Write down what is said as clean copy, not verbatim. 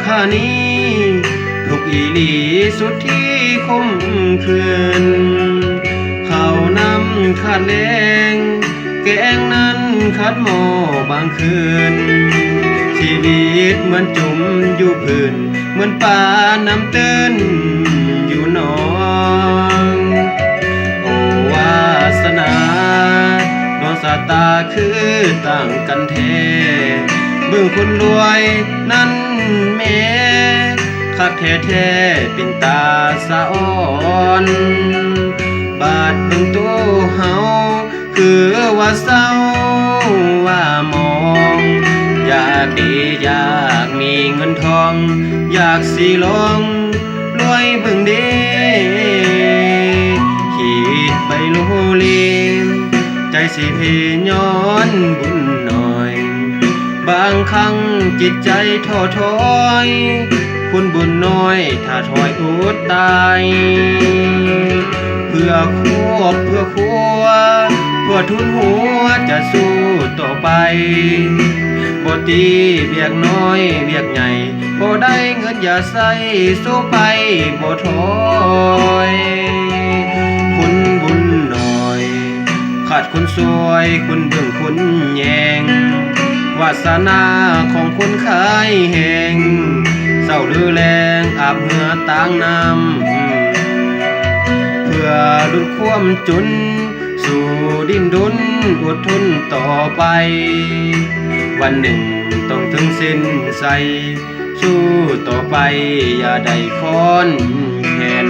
ข้านี้ทุกอีหลีสุดที่คมคืนข้าวนำขาดแรงแกงนั้นขาดหม้อบางคืนชีวิตเหมือนจุ่มอยู่พื้นเหมือนป่าน้ำตื้นอยู่หนองโอวาสนาดวงสาตาคือต่างกันแท้เบิ่งคนรวยนั้นแม่คักแท้ๆเป็นตาสะอ่อนบาดเบิ่งตัวเฮาคือว่าเศร้าว่ามองอยากดีอยากมีเงินทองอยากสิลองรวยเบิ่งเด้คิดไปโลเลใจสิเพย้อนบุญหน่อยบางครั้งจิตใจท้อถอยคุณบุญน้อยถ้าถอยอดตายเพื่อครอบเพื่อครัวเพื่อทุนหัวจะสู้ต่อไปบ่ตีเวียกน้อยเวียกใหญ่บ่ได้เงินอย่าใส่สู้ไปบ่ถอยคุณบุญน้อยขาดคนสวยคุณเบิ่งคุณแยงวาสนาของคนขายแหงเศร้าหรือแรงอาบเหงื่อต่างน้ำเพื่อลุ้นความจนสู่ดิ้นรนอดทนต่อไปวันหนึ่งต้องถึงสิ้นใจสู้ต่อไปอย่าได้ค้อนแขน